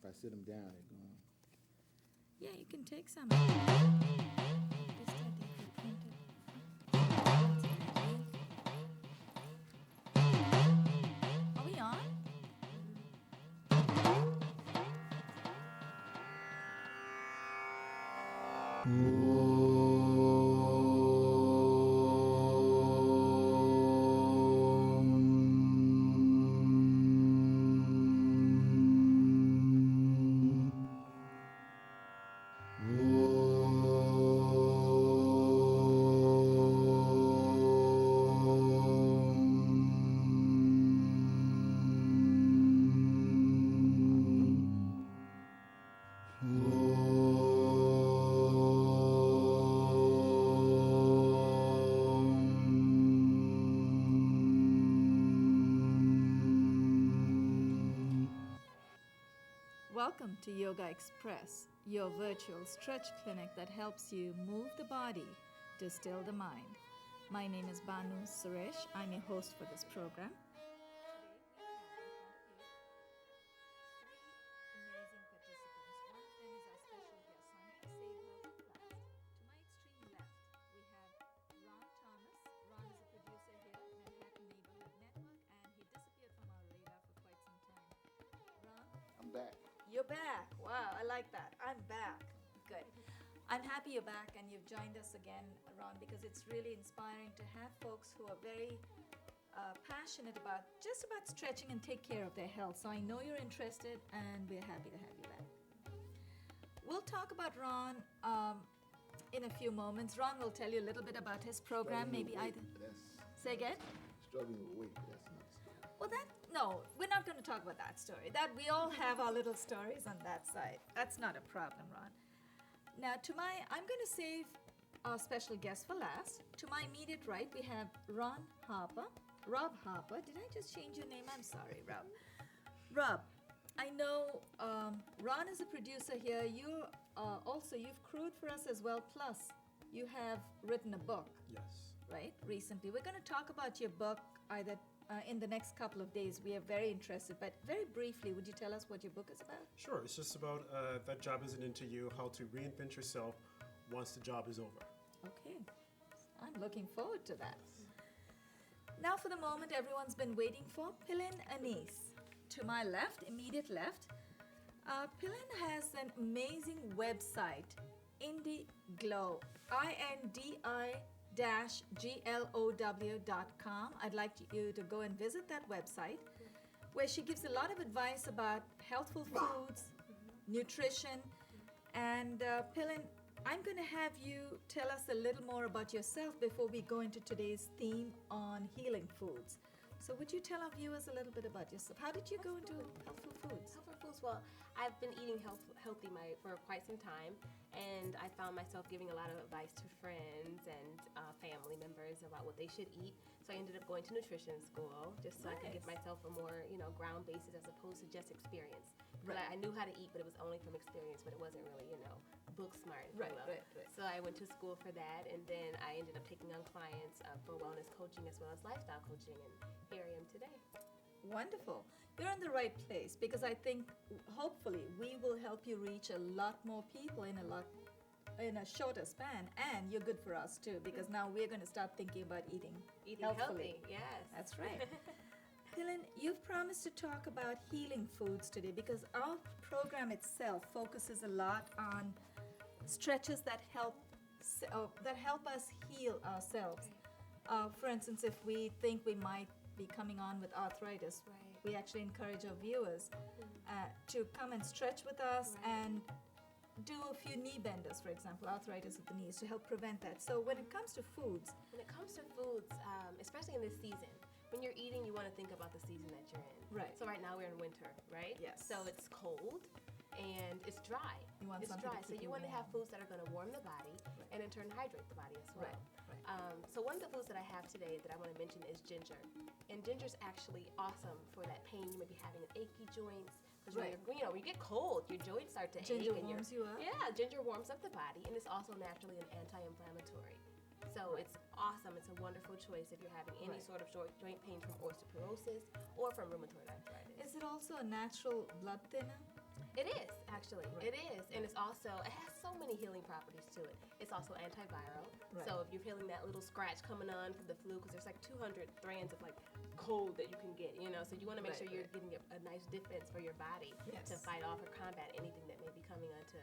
I sit them down, they're gone. Yeah, you can take some. Are we on? Welcome to Yogaxpress, your virtual stretch clinic that helps you move the body to still the mind. My name is Banu Suresh. I'm your host for this program. I'm back. You're back. Wow, I like that. I'm back. Good. I'm happy you're back and you've joined us again, Ron, because it's really inspiring to have folks who are very passionate about stretching and take care of their health. So I know you're interested and we're happy to have you back. We'll talk about Ron in a few moments. Ron will tell you a little bit about his program. Maybe either. Say again? Struggling with weight, but that's not a story. Well, no, we're not going to talk about that story. That we all have our little stories on that side. That's not a problem, Ron. Now, I'm going to save our special guest for last. To my immediate right, we have Rob Harper. Did I just change your name? I'm sorry, Rob. Rob, I know Ron is a producer here. You've crewed for us as well. Plus, you have written a book. Yes. Right, recently. We're going to talk about your book either in the next couple of days. We are very interested, but very briefly, would you tell us what your book is about? Sure. It's just about that job isn't into you, how to reinvent yourself once the job is over. Okay, I'm looking forward to that. Now for the moment everyone's been waiting for, Pilin Anice. To my left, immediate left, Pilin has an amazing website, IndiGlow, INDI-GLOW.com. I'd like you to go and visit that website where she gives a lot of advice about healthful foods, nutrition, and Pilin, I'm going to have you tell us a little more about yourself before we go into today's theme on healing foods. So would you tell our viewers a little bit about yourself? How did you go into healthful foods? Healthful foods, well, I've been eating healthy for quite some time, and I found myself giving a lot of advice to friends and family members about what they should eat. So I ended up going to nutrition school just so I could give myself a more, ground basis as opposed to just experience. But I knew how to eat, but it was only from experience, but it wasn't really, book smart. Right. So I went to school for that, and then I ended up taking on clients for wellness coaching as well as lifestyle coaching, and here I am today. Wonderful. You're in the right place because I think hopefully we will help you reach a lot more people in a shorter span, and you're good for us too because now we're going to start thinking about eating healthfully. Healthy, yes. That's right. Pilin, you've promised to talk about healing foods today because our program itself focuses a lot on stretches that help us heal ourselves. For instance, if we think we might be coming on with arthritis, we actually encourage our viewers to come and stretch with us and do a few knee benders, for example, arthritis of the knees, to help prevent that. So when it comes to foods, especially in this season, when you're eating, you want to think about the season that you're in. Right. So right now we're in winter, right? Yes. So it's cold and it's dry. It's dry. So you want to have foods that are going to warm the body and in turn hydrate the body as well. Right. So one of the foods that I have today that I want to mention is ginger. And ginger is actually awesome for that pain you may be having in achy joints. Because when you get cold, your joints start to ache. Ginger warms you up? Yeah, ginger warms up the body, and it's also naturally an anti-inflammatory. So it's awesome. It's a wonderful choice if you're having any sort of joint pain from osteoporosis or from rheumatoid arthritis. Is it also a natural blood thinner? It is. actually. Right. It is. And it has so many healing properties to it. It's also antiviral. Right. So if you're feeling that little scratch coming on from the flu, because there's like 200 strands of like cold that you can get, so you want to make Right, sure you're right. getting a nice defense for your body Yes. to fight off or combat anything that may be coming on to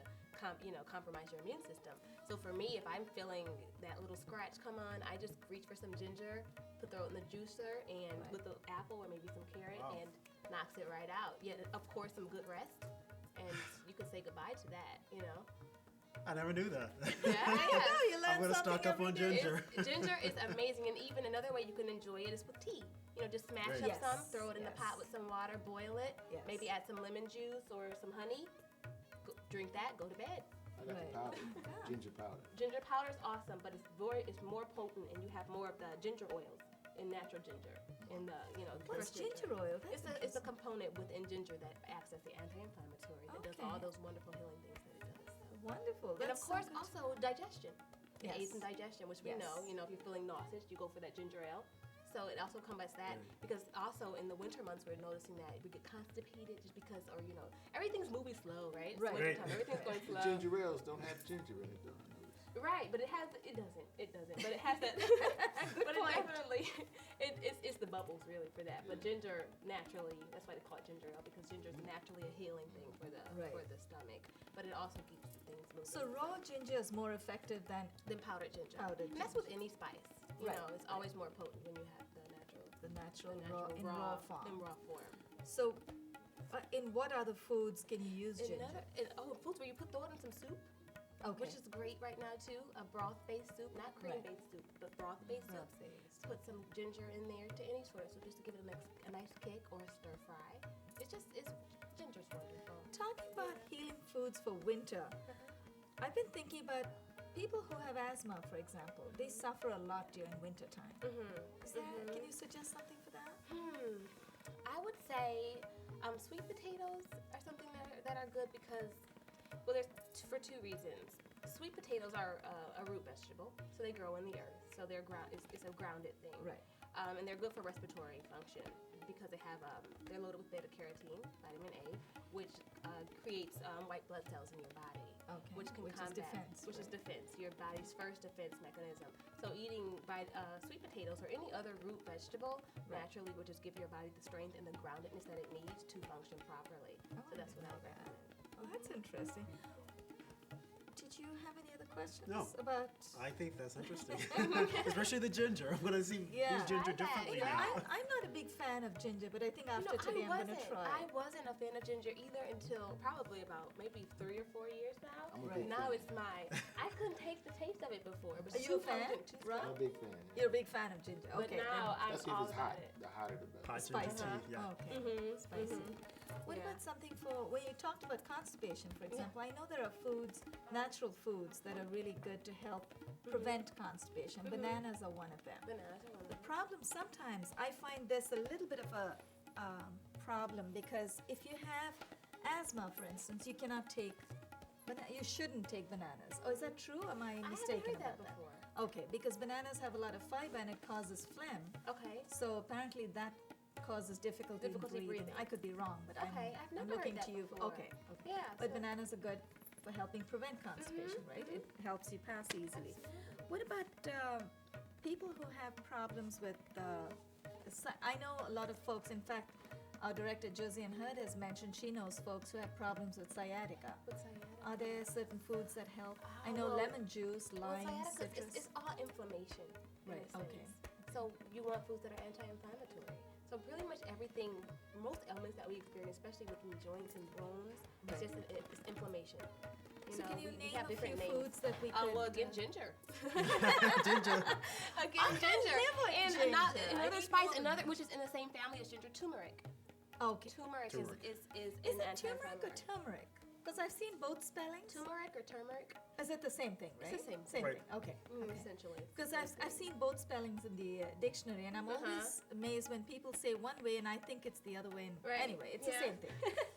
compromise your immune system. So for me, if I'm feeling that little scratch come on, I just reach for some ginger, throw it in the juicer, and Right. with the apple or maybe some carrot, Wow. and knocks it right out. Yeah, of course, some good rest, and you can say goodbye to that. I never knew that. Yeah. You learn I'm gonna something stock up every on day. ginger. Ginger is amazing, and even another way you can enjoy it is with tea. Just smash Right. up Yes, some, throw it in the yes. pot with some water, boil it, Yes. maybe add some lemon juice or some honey. Drink that, go to bed. I got Right. the powder, ginger powder. Ginger powder is awesome, but it's more potent, and you have more of the ginger oils in natural ginger. In the What's fresh ginger oil? That's It's a interesting. component within ginger that acts as the anti-inflammatory that does Okay. all those wonderful healing things that it does. So. Wonderful. And of That's so course, good. also digestion. It Yes. aids in digestion, which we Yes. know. If you're feeling nauseous, you go for that ginger ale. So it also combats that Right. because also in the winter months we're noticing that we get constipated just because, or everything's moving slow, right? It's Right. wintertime, everything's going The slow. ginger ales don't have ginger in it, though. I noticed. Right, but it doesn't. But it has that. But it definitely, it's the bubbles really for that. But ginger naturally, that's why they call it ginger ale because ginger is naturally a healing thing for Right. the stomach. But it also keeps things moving. So raw ginger is more effective than Then powdered ginger. Powdered And that's with any spice. Right, It's always more potent when you have the the natural, natural raw, in raw form. In raw form. So, in what other foods can you use ginger? Foods where you throw it in some soup, Okay. which is great right now too. A broth-based soup, not cream-based soup, but broth-based soup. Broth-based. Put some ginger in there to any sort of soup just to give it a nice kick or a stir fry. Ginger's wonderful. Talking about healing foods for winter, I've been thinking about people who have asthma, for example. They suffer a lot during winter time. Can you suggest something for that? I would say sweet potatoes are something that are good because, there's for two reasons. Sweet potatoes are a root vegetable, so they grow in the earth. So it's a grounded thing. Right. And they're good for respiratory function because they're loaded with beta carotene, vitamin A, which creates white blood cells in your body. Okay. Which can Which is combat, defense, which is right. defense, your body's first defense mechanism. So eating sweet potatoes or any other root vegetable Right. naturally will just give your body the strength and the groundedness that it needs to function properly. Oh, So that's what I didn't know that. recommend. Oh, that's interesting. Did you have any other questions No. about? I think that's interesting, especially the ginger. I'm gonna use Yeah. ginger I like that, differently yeah. now. I'm not a big fan of ginger, but I think after today I'm going to try. I wasn't a fan of ginger either until probably about maybe 3 or 4 years now. I'm a Right. big Now fan. it's I couldn't take the taste of it before. It was Are you too a fan, pungent, too Ron? I'm a big fan. You're a big fan of ginger. But Okay. now I'm That's if all it's about hot. it. The hotter the better. Hot then ginger spicy. tea, yeah. Okay. Spicy. What Yeah. about something for when you talked about constipation, for example? I know there are foods, natural foods, that are really good to help prevent constipation. Bananas are one of them. Bananas are The wonderful. problem sometimes, I find there's a little bit of a problem because if you have asthma, for instance, you cannot take, you shouldn't take bananas. Oh, is that true? Am I I haven't mistaken heard that about before. that? Okay, because bananas have a lot of fiber and it causes phlegm. Okay. So apparently that causes difficulty in breathing. I could be wrong, but Okay, I've I'm never looking heard to that you. before. Okay. Yeah. But so- bananas are good for helping prevent constipation, right? It helps you pass easily. What about people who have problems with? I know a lot of folks. In fact, our director Josie Hurd has mentioned she knows folks who have problems with sciatica. With sciatica. Are there certain foods that help? I know well- lemon juice, Well, lime, sciatica citrus. it's all inflammation. in Right, a sense. okay. So you want foods that are anti-inflammatory. So pretty much everything, most ailments that we experience, especially within joints and bones, Right. it's inflammation. So can you we name have a few different names. foods that we could? Well, again, ginger. Ginger. Again, ginger. live with And ginger. I another need spice, more. which is in the same family as ginger, turmeric. Okay. Turmeric Turmeric. is Is an it turmeric or anti-inflammatory. turmeric? Because I've seen both spellings. Turmeric or turmeric? Is it the same thing, right? It's the same Same Right. thing. Okay. Okay. Essentially. Because I've seen both spellings in the dictionary, and I'm always amazed when people say one way and I think it's the other way. And Right. Anyway, it's the Yeah. same thing.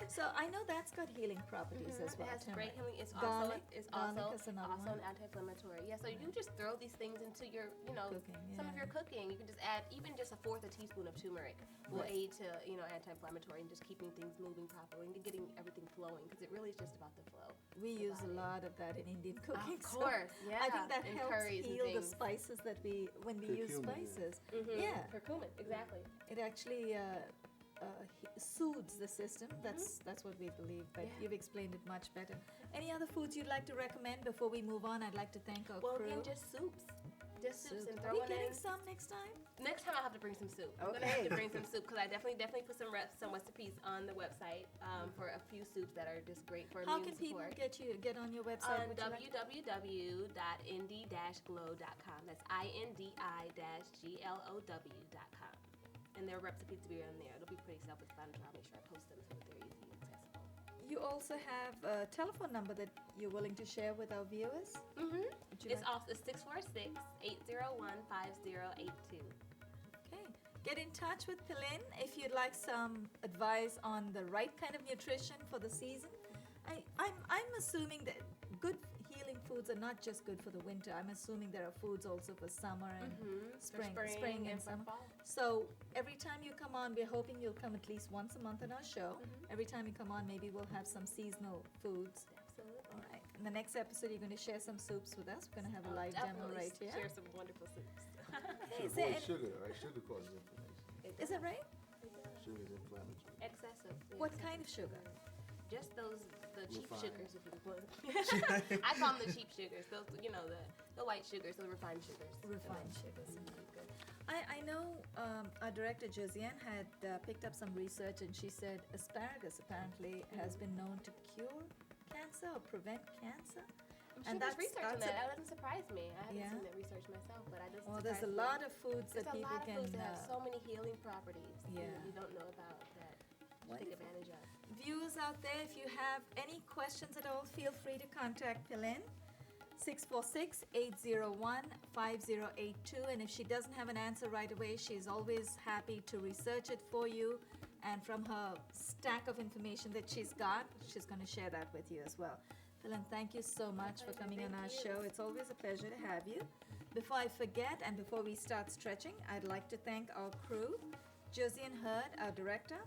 So I know that's got healing properties as well. It has great turmeric. healing. It's Garlic. also Garlic is another also one. an anti-inflammatory. Yeah, so you just throw these things into your, Cooking, some of yeah. your cooking. You can just add even just a fourth a teaspoon of turmeric will Right. aid to anti-inflammatory and just keeping things moving properly and getting everything flowing because it really is just about the flow. We use a body. lot of that in Indian cooking. Of course, yeah. I think that And helps curries and heal the things. spices that when we use Curcumin, yeah. spices. Mhm. Yeah. Curcumin, exactly. It actually soothes the system. That's what we believe. But Yeah. you've explained it much better. Any other foods you'd like to recommend before we move on? I'd like to thank our Well, crew. again, just soups. Just soups Soup. and Are throw we it getting in. some next time? Next time I'll have to bring some soup. I'm gonna have Okay. to bring some soup because I definitely put some recipes on the website for a few soups that are just great for How immune can people support. get on your website? On Would you like- www.indi-glow.com. That's INDI-GLOW.com. And there are recipes to be on there. It'll be pretty self-explanatory. I'll make sure I post them so that they're easy and accessible. You also have a telephone number that you're willing to share with our viewers? Mm-hmm. Would you It's like- also 646-801-5082. Okay. Get in touch with Pilin if you'd like some advice on the right kind of nutrition for the season. I'm assuming that good healing foods are not just good for the winter. I'm assuming there are foods also for summer and spring and for summer. fall. So every time you come on, we're hoping you'll come at least once a month on our show. Every time you come on, maybe we'll have some seasonal foods. Absolutely. All right. In the next episode, you're going to share some soups with us. We're going to have a live demo Definitely right here. share some wonderful soups. Okay, Should is there avoid any- sugar, right? Sugar causes inflammation. Is that right? Sugar is inflammatory. Excessive. What kind of sugar? Just the cheap Refined. sugars, if you want. I call them the cheap sugars. Those, the white sugars, the refined sugars. Refined sugars. Good. I know our director Josiane had picked up some research, and she said asparagus apparently has been known to cure cancer or prevent cancer. I'm sure there's research on that's that. That doesn't surprise me. I haven't Yeah. seen that research myself, but I just. Well, there's a lot of foods There's that a people lot of can. foods that have so many healing properties. Yeah. You don't know about that. You take Wonderful. advantage of. Viewers out there, if you have any questions at all, feel free to contact Pilin, 646-801-5082. And if she doesn't have an answer right away, she's always happy to research it for you. And from her stack of information that she's got, she's going to share that with you as well. Pilin, thank you so much for coming on our show. It's always a pleasure to have you. Before I forget and before we start stretching, I'd like to thank our crew, Josiane Hurd, our director.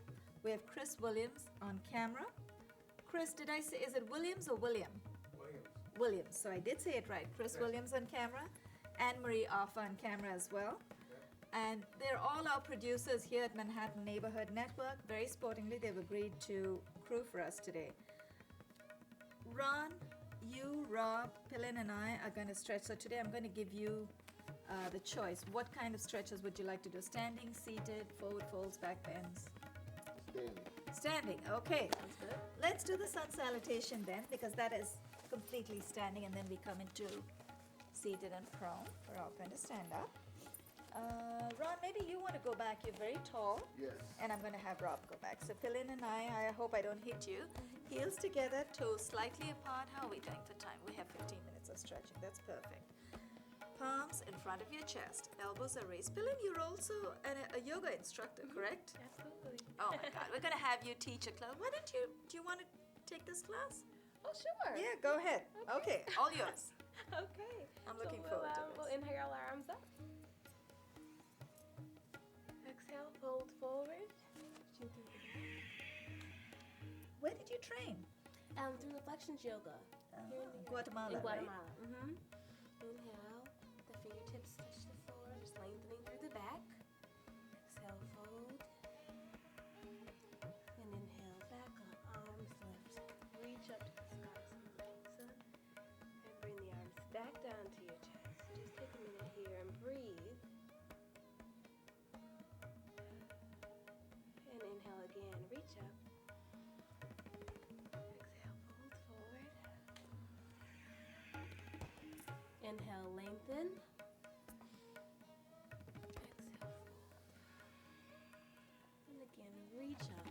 We have Chris Williams on camera. Chris, did I say, is it Williams or William? Williams. So I did say it right. Chris Williams on camera. Anne-Marie Offa on camera as well. And they're all our producers here at Manhattan Neighborhood Network. Very sportingly, they've agreed to crew for us today. Ron, you, Rob, Pilin, and I are going to stretch. So today I'm going to give you the choice. What kind of stretches would you like to do? Standing, seated, forward folds, back bends? Standing, okay. Sounds good. Let's do the sun salutation then, because that is completely standing, and then we come into seated and prone. We're all going to stand up. Ron, maybe you want to go back. You're very tall. Yes. And I'm going to have Rob go back. So Pilin and I hope I don't hit you. Heels together, toes slightly apart. How are we doing for time? We have 15 minutes of stretching. That's perfect. Palms in front of your chest. Elbows are raised. Pilin, you're also a yoga instructor, correct? Absolutely. Oh my God, we're going to have you teach a class. Why don't you, do you want to take this class? Oh, sure. Yeah, go ahead. Okay, all yours. Okay. I'm looking so forward to We'll this. inhale our arms up. Exhale, fold forward. Where did you train? Through Reflections Yoga. Here in Guatemala, In right? Guatemala. Mm-hmm. Inhale, the fingertips touch the floor, just lengthening through the back. Exhale, fold. And inhale, back up, arms lift. Reach up to the sky, Samasa. And bring the arms back down to your chest. Just take a minute here and breathe. And inhale again, reach up. Exhale, fold forward. Inhale, lengthen. Exhale, fold. And again, reach up.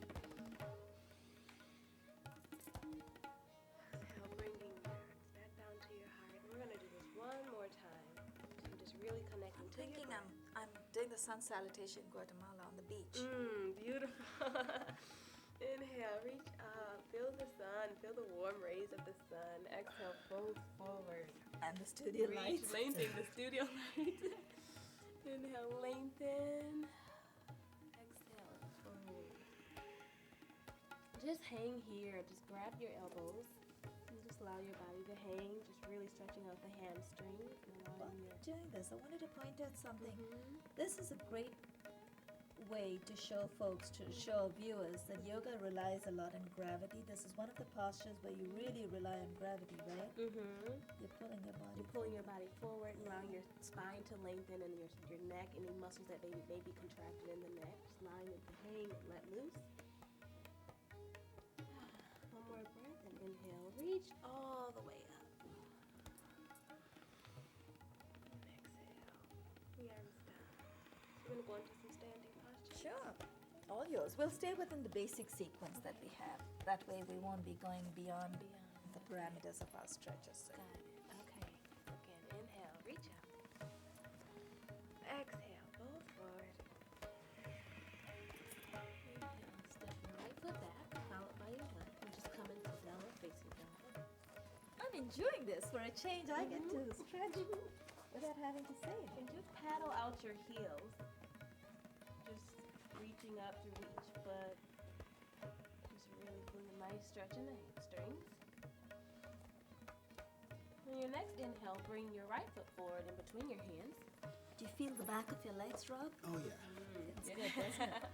Exhale, bringing your arms back down to your heart. We're going to do this one more time. So just really connecting to your breath. I'm doing the sun salutation in Guatemala on the beach. Beautiful. Inhale, reach up. Feel the sun. Feel the warm rays of the sun. Exhale, fold forward. And the studio Reach, lights. lengthen the studio light. Inhale, lengthen. Exhale, fold. just hang here. Just grab your elbows and just allow your body to hang. Just really stretching out the hamstrings and While allowing your. you're doing this, I wanted to point out something. Mhm. This is a great way to show folks, to show viewers that yoga relies a lot on gravity. This is one of the postures where you really rely on gravity, right? Mhm. You're pulling your body. You're pulling your body forward and allowing your spine to lengthen and your neck, any muscles that may be contracted in the neck, just allowing it to hang and let loose. One more breath and inhale. Reach all the way up. And exhale. The arms down. We're going to go into some standing posture. Sure. All yours. We'll stay within the basic sequence that we have. That way we won't be going beyond the parameters of our stretches. So. Got it. Okay. Again, inhale. Reach up. Exhale. Fold forward. Inhale. Step your right foot back, followed by your left, and just come into downward facing dog. I'm enjoying this. For a change, I get to stretch without having to say it. And just paddle out your heels. Just reaching up through each foot. Just really feeling a nice stretch in the hamstrings. On your next inhale, bring your right foot forward in between your hands. Do you feel the back of your legs, Rob? Oh, yeah. It's good, doesn't it?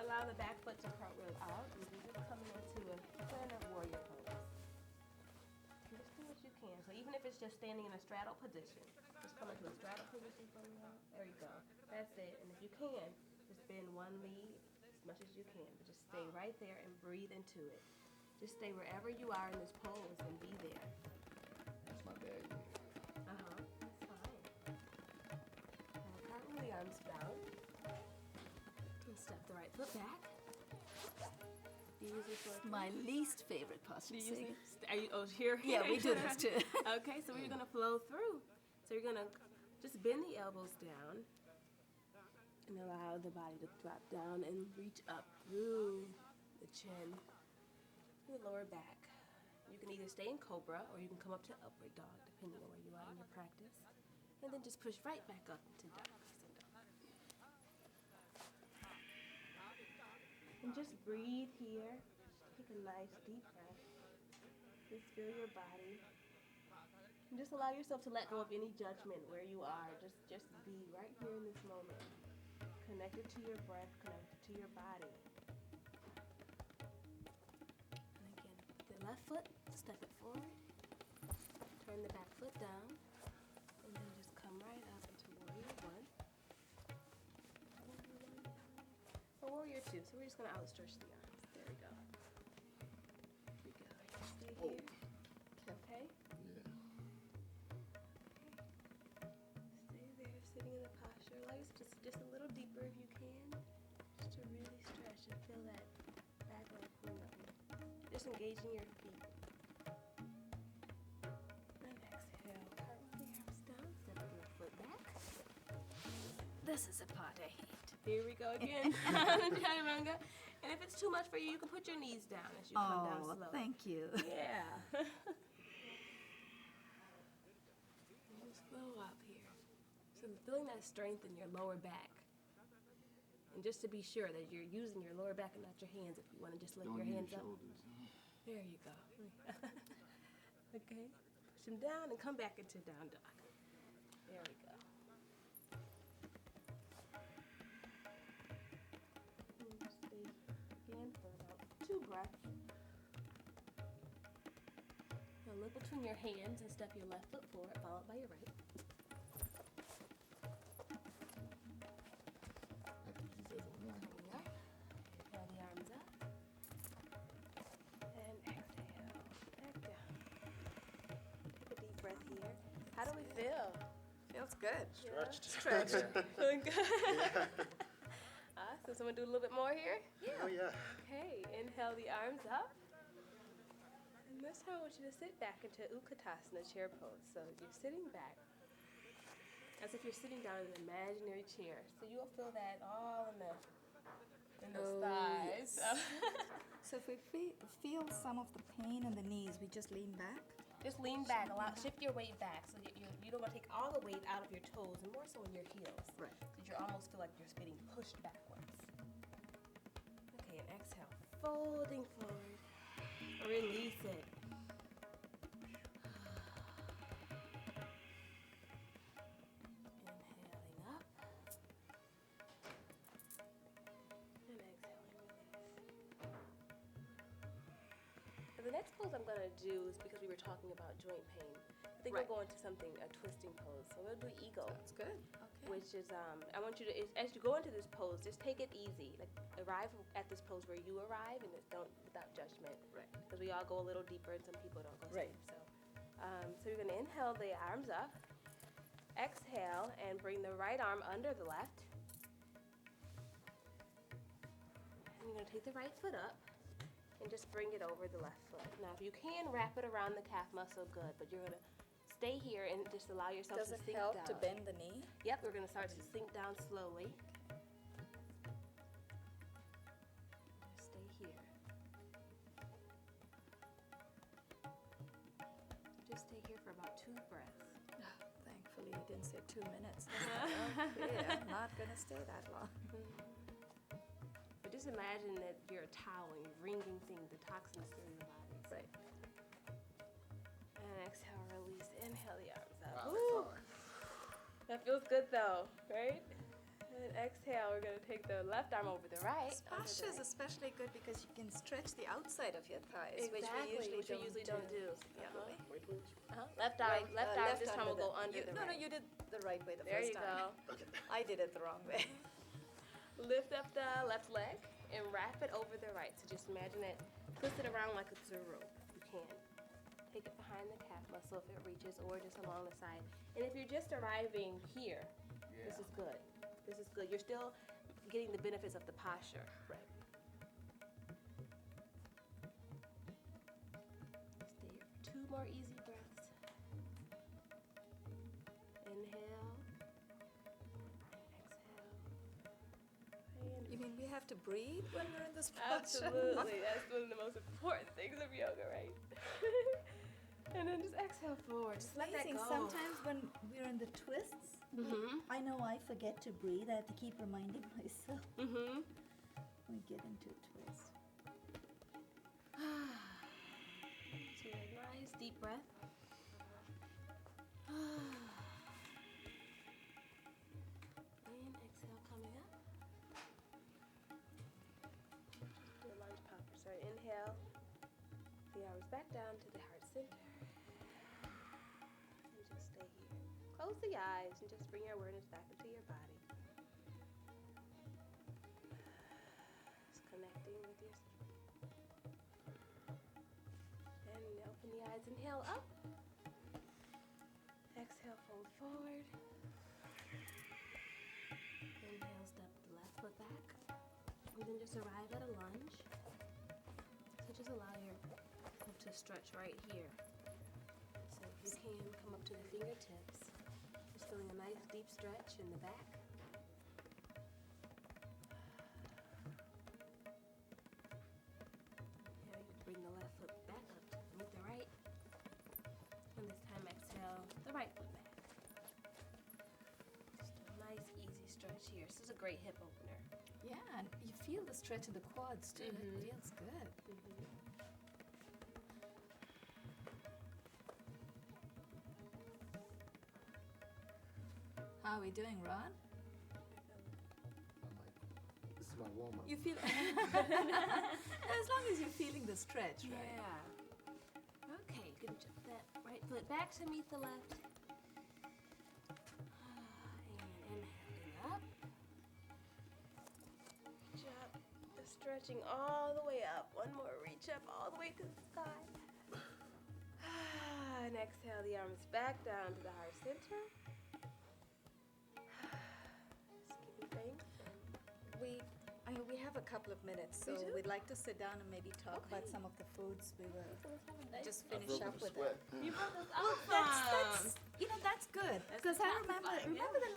Allow the back foot to cartwheel out, and you're just coming into a standard warrior pose. Just do what you can. So even if it's just standing in a straddle position, just come into a straddle position from the out. There you go. That's it. And if you can, just bend one knee as much as you can, but just stay right there and breathe into it. Just stay wherever you are in this pose and be there. That's my bad. That's fine. Now cartwheel the arms down. And step the right foot back. Do you usually float? My least favorite posture. Do you usually? Are you? Oh, here. Yeah, we do this too. Okay, so we're gonna flow through. So you're gonna just bend the elbows down and allow the body to drop down and reach up through the chin to the lower back. You can either stay in cobra or you can come up to upward dog, depending on where you are in your practice. And then just push right back up into dog facing dog. And just breathe here. Just take a nice deep breath. Just feel your body. And just allow yourself to let go of any judgment where you are. Just be right here in this moment. Connected to your breath, connected to your body. And again, the left foot, step it forward. Turn the back foot down. And then just come right up into warrior one. Or warrior two. So we're just going to outstretch the arms. There we go. Here we go. Stay here. Okay? Yeah. Stay there, sitting in the posture. Allow yourself just a little deeper if you can. Just to really stretch and feel that back leg pull up. Just engaging your feet. And exhale. Cartwheel the arms down. Step your left foot back. This is a part I hate. Here we go again. Chaturanga. And if it's too much for you, you can put your knees down as you come down Oh, slow. thank you. Yeah. Just flow up here. So feeling that strength in your lower back. And just to be sure that you're using your lower back and not your hands, if you want to just lift Don't your use hands up. shoulders. There you go. Okay. Push them down and come back into down dog. There we go. And stay again for about 2 breaths. Now look between your hands and step your left foot forward, followed by your right. I think he says it now. Coming up. Now the arms up. And exhale. Back down. Take a deep breath here. How do we feel? Feels good. Stretched. Stretched. Feeling good? Awesome. Someone do a little bit more here? Oh yeah. Okay. Inhale the arms up. And this time I want you to sit back into Utkatasana chair pose. So you're sitting back as if you're sitting down in an imaginary chair. So you'll feel that all in the Oh, thighs. yes. So if we feel some of the pain in the knees, we just lean back? Just lean back. Shift your weight back so you don't want to take all the weight out of your toes and more so in your heels. Right. So you almost feel like you're getting pushed backwards. Okay, and exhale. folding forward. Release it. Inhaling up. And exhaling, release. And the next pose I'm going to do is because we were talking about joint pain. I think Right. we'll go into something, a twisting pose. So we'll do eagle. That's good. Okay. Which is, I want you to, as you go into this pose, just take it easy. Like, arrive at this pose where you arrive and just don't, without judgment. Right. Because we all go a little deeper and some people don't go so Right. deep. So you're going to inhale the arms up. Exhale and bring the right arm under the left. And you're going to take the right foot up and just bring it over the left foot. Now, if you can, wrap it around the calf muscle, good. But you're going to stay here and just allow yourself Does to it sink help down. to bend the knee? Yep, we're going to start to sink down slowly. Stay here. Just stay here for about 2 breaths. Thankfully, you didn't say 2 minutes. Okay, I'm not going to stay that long. But just imagine that you're a towel and you're wringing things, the toxins through your body. Right. And exhale, release. Inhale the arms up. Wow, Woo. that's hard. That feels good though, right? And exhale, we're going to take the left arm over the right. This posture is especially good because you can stretch the outside of your thighs, Exactly, which we usually don't do. Yeah. Wait, please. Left arm, Right, left arm. This left time will under go under the No, right. no, you did the right way the There first you time. go. I did it the wrong way. Lift up the left leg and wrap it over the right. So just imagine it, twist it around like it's a rope. You can. Take it behind the calf muscle if it reaches, or just along the side. And if you're just arriving here, this is good. This is good. You're still getting the benefits of the posture. Right. Stay here for 2 more easy breaths. Inhale. Exhale. And You mean we have to breathe when we're in this posture? absolutely. That's one of the most important things of yoga, right? And then just exhale forward. Just let that Amazing. go. Sometimes when we're in the twists, I know I forget to breathe. I have to keep reminding myself Mm-hmm. when we get into a twist. So a nice deep breath. And exhale, coming up. Do a lunge popper. So inhale. The arms back down to the heart center. And just stay here. Close the eyes and just bring your awareness back into your body. Just connecting with yourself. And open the eyes. Inhale up. Exhale, fold forward. Inhale, step the left foot back. And then just arrive at a lunge. So just allow yourself to stretch right here. So if you can, come up to the fingertips. Just feeling a nice deep stretch in the back. Now you bring the left foot back up to meet the right. And this time exhale the right foot back. Just a nice easy stretch here. This is a great hip opener. Yeah, and you feel the stretch in the quads too. Mhm. It feels good. How are we doing, Ron? I'm like, this is my warm up. You feel as long as you're feeling the stretch, right? Yeah. Okay, you can jump that right foot back to meet the left. And inhaling up. Reach up. Just stretching all the way up. One more reach up all the way to the sky. And exhale the arms back down to the heart center. Just keep it going. We have a couple of minutes, so We do? we'd like to sit down and maybe talk about Okay. some of the foods we will just I finish feel up the with. sweat. You brought us Well, that's that's good That's because I satisfying, remember the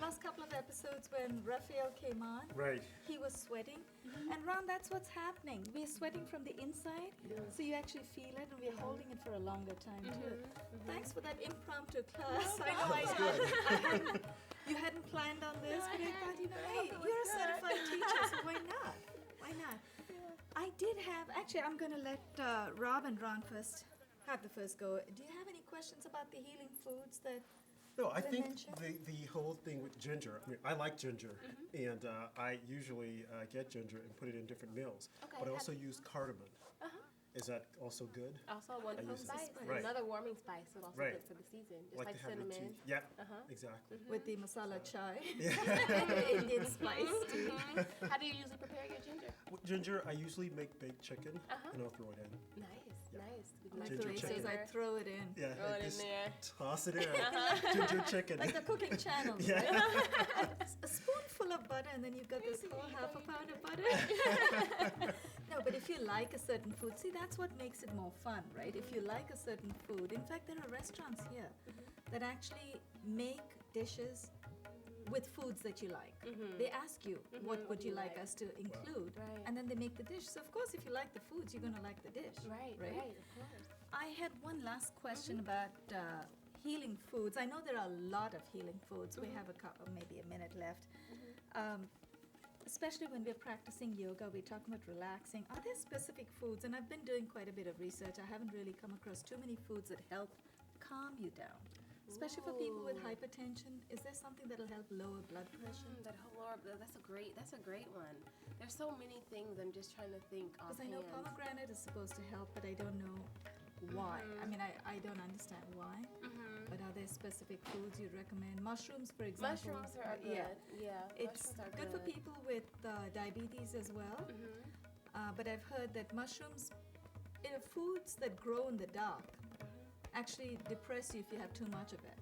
last couple of episodes when Raphael came on. Right. He was sweating, and Ron, that's what's happening. We're sweating from the inside, so you actually feel it, and we're holding it for a longer time too. Thanks for that impromptu class. I know you hadn't planned on this, but I thought, hey, you're a certified teacher, so why not? Why not? I did have, actually, I'm going to let Rob and Ron first have the first go. Do you have any questions about the healing foods that? No, I Did I think mention? the whole thing with ginger, I mean, I like ginger, Mm-hmm. and I usually get ginger and put it in different meals. Okay, But I how also do- use cardamom. Uh-huh. Is that also good? Also a wonderful use it. spice. Right. Another warming spice, so also Right. good for the season. Just like to have with cinnamon. tea. Yeah, Uh-huh. exactly. With the masala chai, Yeah. Indian spice tea. How do you usually prepare your ginger? With ginger, I usually make baked chicken, Uh-huh. and I'll throw it in. Nice, Yeah. nice. With Like Ginger the way he says, chicken. I throw it in. Yeah, Throw it in just there. toss it in. Ginger chicken. Like the cooking channel. Yeah. Right? A spoonful of butter, and then you've got this whole half a pound of butter. No, but if you like a certain food, see, that's what makes it more fun, right? If you like a certain food, in fact, there are restaurants here that actually make dishes with foods that you like. They ask you, what would you like us to include? Right. And then they make the dish. So, of course, if you like the foods, you're going to like the dish. Right, of course. I had one last question about healing foods. I know there are a lot of healing foods. We have maybe a minute left. Especially when we're practicing yoga, we're talking about relaxing. Are there specific foods? And I've been doing quite a bit of research. I haven't really come across too many foods that help calm you down. Especially for people with Ooh. hypertension. Is there something that'll help lower blood pressure? That whole that's a great one. There's so many things. I'm just trying to think Because I know offhand. pomegranate is supposed to help, but I don't know why. I mean, I don't understand why. But are there specific foods you'd recommend? Mushrooms, for example. Mushrooms are good. Yeah. Yeah. It's mushrooms are good for people with diabetes as well. But I've heard that mushrooms, foods that grow in the dark, actually depress you if you have too much of it.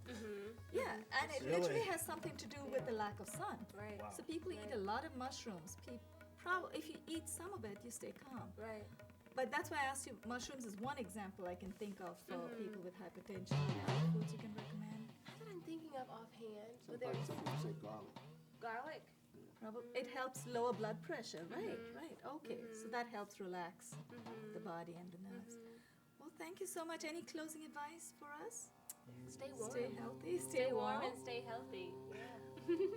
Yeah, and it Really? literally has something to do with the lack of sun. Right. Wow. So people eat a lot of mushrooms. If you eat some of it, you stay calm. Right. But that's why I asked you, mushrooms is one example I can think of for people with hypertension. Any foods you can recommend? That's what I'm thinking of offhand. But Sometimes there's some people say garlic. garlic. Probably it helps lower blood pressure. Right, right. Okay, so that helps relax the body and the nerves. Well, thank you so much. Any closing advice for us? Stay warm. Stay healthy. Stay warm and stay healthy. Yeah.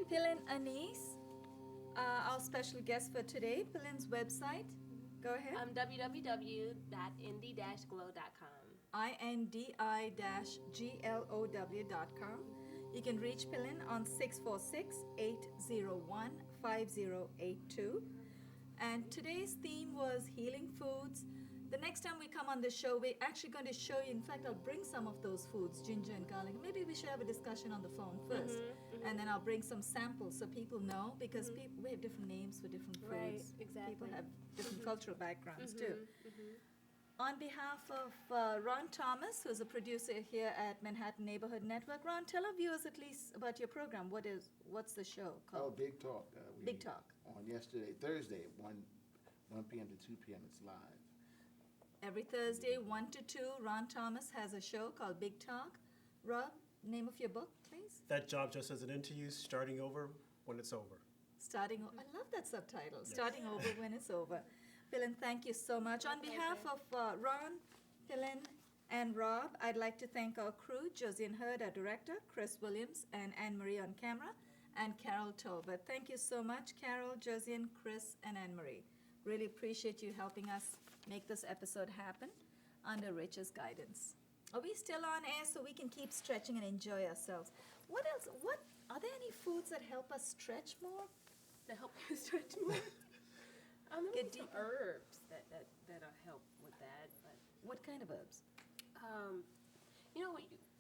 Pilin Anice, our special guest for today. Pilin's website. Go ahead. www.indi-glow.com. INDI-GLOW.com. You can reach Pilin on 646-801-5082. And today's theme was healing foods. The next time we come on the show, we're actually going to show you, in fact, I'll bring some of those foods, ginger and garlic. Maybe we should have a discussion on the phone first. And then I'll bring some samples so people know, because we have different names for different foods. Right, exactly. People have different cultural backgrounds too. On behalf of Ron Thomas, who's a producer here at Manhattan Neighborhood Network, Ron, tell our viewers at least about your program. What's the show Oh, called? Big Talk. Big Talk. On Thursday, 1 p.m. to 2 p.m. It's live. Every Thursday, 1 to 2, Ron Thomas has a show called Big Talk. Rob, name of your book, please? That job just as an interview, starting over when it's over. I love that subtitle, Starting Over When It's Over. Pilin, thank you so much. On behalf of Ron, Pilin, and Rob, I'd like to thank our crew, Josiane Hurd, our director, Chris Williams, and Anne-Marie on camera, and Carol Tolbert. Thank you so much, Carol, Josiane, Chris, and Anne-Marie. Really appreciate you helping us make this episode happen under Rich's guidance. Are we still on air so we can keep stretching and enjoy ourselves? What else? Are there any foods that help us stretch more? To help you stretch more. Get Some deeper. herbs that'll help with that. But What kind of herbs?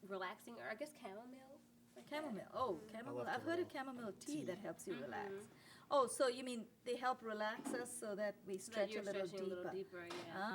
Relaxing, or I guess chamomile. Like that. Chamomile. Oh, chamomile. love I've heard of chamomile tea that helps you relax. Oh, so you mean they help relax us so that we So that stretch you're a little stretching deeper? a little deeper, yeah.